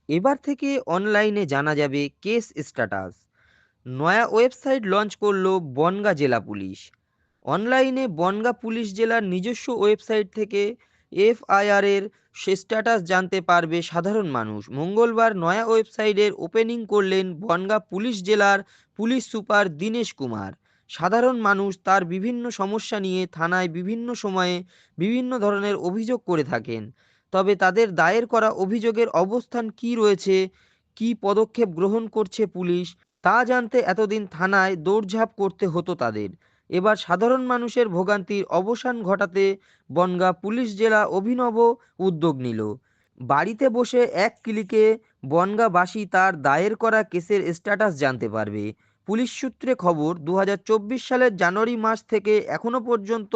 এবার থেকে অনলাইনে জানা যাবে কেস স্ট্যাটাস। নয়া ওয়েবসাইট লঞ্চ করলো বনগাঁ জেলা পুলিশ। অনলাইনে বনগাঁ পুলিশ জেলার নিজস্ব ওয়েবসাইট থেকে এফআইআর এর স্ট্যাটাস জানতে পারবে সাধারণ মানুষ। মঙ্গলবার নয়া ওয়েবসাইটের ওপেনিং করলেন বনগাঁ পুলিশ জেলার পুলিশ সুপার দীনেশ কুমার। সাধারণ মানুষ তার বিভিন্ন সমস্যা নিয়ে থানায় বিভিন্ন সময়ে বিভিন্ন ধরনের অভিযোগ করে থাকেন। তবে তাদের দায়ের করা অভিযোগের অবস্থান কি রয়েছে, কি পদক্ষেপ গ্রহণ করছে পুলিশ, তা জানতে এতদিন থানায় দৌড়ঝাঁপ করতে হতো তাদের। এবার সাধারণ মানুষের ভোগান্তির অবসান ঘটাতে বনগাঁ পুলিশ জেলা অভিনব উদ্যোগ নিল। বাড়িতে বসে এক ক্লিকে বনগাঁবাসী তার দায়ের করা কেসের স্ট্যাটাস জানতে পারবে। পুলিশ সূত্রে খবর, ২০২৪ সালের জানুয়ারি মাস থেকে এখনো পর্যন্ত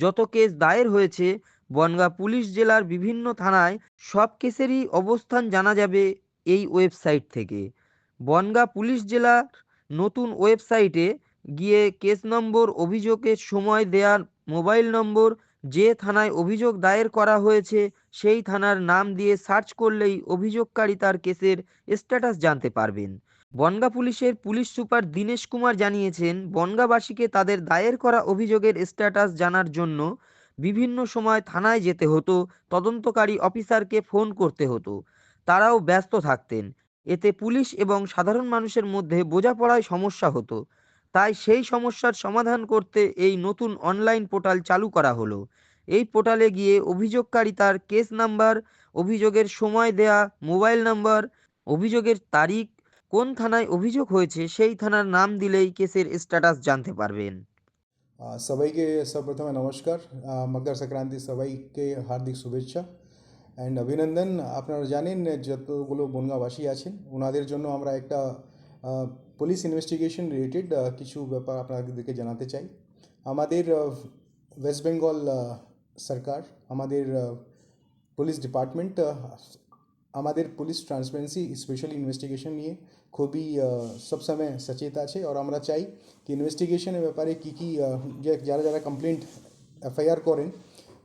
যত কেস দায়ের হয়েছে বনগাঁ পুলিশ জেলার বিভিন্ন থানায়, সব কেসেরই অবস্থান জানা যাবে এই ওয়েবসাইট থেকে। বনগাঁ পুলিশ জেলার নতুন ওয়েবসাইটে গিয়ে কেস নম্বর, অভিযোগের সময় দেয়ার মোবাইল নম্বর, যে থানায় অভিযোগ দায়ের করা হয়েছে সেই থানার নাম দিয়ে সার্চ করলেই অভিযোগকারী তার কেসের স্ট্যাটাস জানতে পারবেন। বনগাঁ পুলিশের পুলিশ সুপার দীনেশ কুমার জানিয়েছেন, বনগাঁবাসীকে তাদের দায়ের করা অভিযোগের স্ট্যাটাস জানার জন্য বিভিন্ন সময় থানায় যেতে হতো, তদন্তকারী অফিসারকে ফোন করতে হতো, তারাও ব্যস্ত থাকতেন। এতে পুলিশ এবং সাধারণ মানুষের মধ্যে বোঝাপড়ায় সমস্যা হতো। তাই সেই সমস্যার সমাধান করতে এই নতুন অনলাইন পোর্টাল চালু করা হলো। এই পোর্টালে গিয়ে অভিযোগকারী তার কেস নাম্বার, অভিযোগের সময় দেয়া মোবাইল নাম্বার, অভিযোগের তারিখ, কোন থানায় অভিযোগ হয়েছে সেই থানার নাম দিলেই কেসের স্ট্যাটাস জানতে পারবেন। সবাইকে সর্বপ্রথমে নমস্কার। মকর সংক্রান্তি সবাইকে হার্দিক শুভেচ্ছা অ্যান্ড অভিনন্দন। আপনারা জানেন যতগুলো বনগাঁবাসী আছেন ওনাদের জন্য আমরা একটা পুলিশ ইনভেস্টিগেশন রিলেটেড কিছু ব্যাপার আপনাদেরকে জানাতে চাই। আমাদের ওয়েস্ট বেঙ্গল সরকার, আমাদের পুলিশ ডিপার্টমেন্ট, আমাদের পুলিশ ট্রান্সপারেন্সি স্পেশাল ইনভেস্টিগেশন নিয়ে খুবই সবসময় সচেত আছে। আর আমরা চাই কি ইনভেস্টিগেশনের ব্যাপারে কী কী যে যারা যারা কমপ্লেন্ট এফআইআর করেন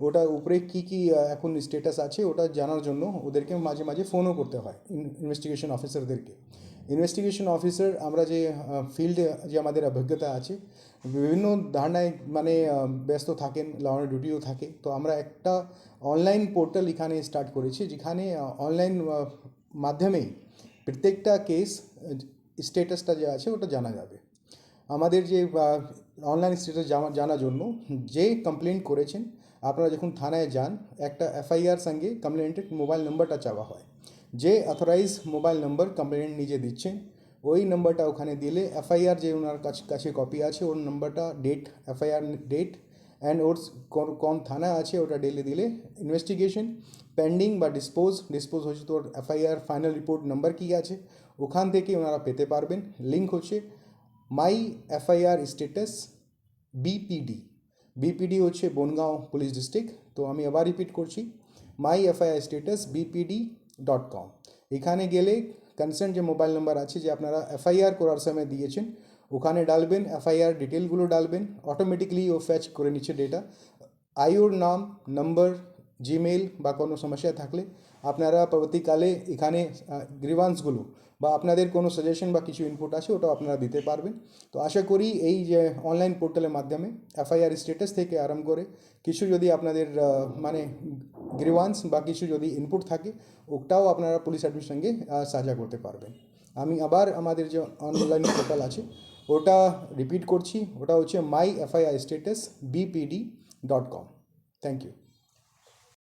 ওটার উপরে কী কী এখন স্ট্যাটাস আছে ওটা জানার জন্য ওদেরকে মাঝে মাঝে ফোনও করতে হয় ইনভেস্টিগেশন অফিসারদেরকে। ইনভেস্টিগেশন অফিসার আমরা যে ফিল্ডে যে আমাদের অভিজ্ঞতা আছে বিভিন্ন ধারণায় মানে ব্যস্ত থাকেন, লং ডিউটিও থাকে, তো আমরা একটা অনলাইন পোর্টাল এখানে স্টার্ট করেছি যেখানে অনলাইন মাধ্যমেই প্রত্যেকটা কেস স্ট্যাটাসটা যে আছে ওটা জানা যাবে। আমাদের যে অনলাইন স্ট্যাটাস জানার জন্য যে কমপ্লেন করেছেন আপনারা যখন থানায় যান একটা এফআইআর সঙ্গে কমপ্লেন্টের মোবাইল নম্বরটা চাওয়া হয়। যে অথরাইজ মোবাইল নম্বর কমপ্লেন্ট নিজে দিচ্ছেন ওই নম্বরটা ওখানে দিলে এফআইআর যে ওনার কাছে কপি আছে ওর নম্বরটা, ডেট, এফআইআর ডেট অ্যান্ড ওর কোন থানা আছে ওটা ডেলে দিলে ইনভেস্টিগেশন পেন্ডিং বা ডিসপোজ হচ্ছে তোর এফআইআর ফাইনাল রিপোর্ট নাম্বার কী আছে ওখান থেকে ওনারা পেতে পারবেন। লিঙ্ক হচ্ছে my FIR status BPD. BPD হচ্ছে বনগাঁও পুলিশ ডিস্ট্রিক্ট। তো আমি আবার রিপিট করছি, মাই এফআইআর স্ট্যাটাস bpd.com। এখানে গেলে কনসার্ন যে মোবাইল নাম্বার আছে যে আপনারা এফআইআর করার সময় দিয়েছেন ওখানে ডালবেন, এফআইআর ডিটেলগুলো ডালবেন, অটোমেটিকলি ও ফ্যাচ করে নিচ্ছে ডেটা। আইওর নাম, নম্বর, জিমেল বা কোনো সমস্যা থাকলে আপনারা পরবর্তীকালে এখানে গ্রিভান্সগুলো বা আপনাদের কোনো সাজেশন বা কিছু ইনপুট আছে ওটাও আপনারা দিতে পারবেন। তো আশা করি এই যে অনলাইন পোর্টালের মাধ্যমে এফআইআর স্ট্যাটাস থেকে আরম্ভ করে কিছু যদি আপনাদের মানে গ্রিভান্স বা কিছু যদি ইনপুট থাকে ওটাও আপনারা পুলিশ অ্যাডমিনের সঙ্গে সাঝা করতে পারবেন। আমি আবার আমাদের যে অনলাইন পোর্টাল আছে ওটা রিপিট করছি, ওটা হচ্ছে my FIR status bpd.com। Thank you.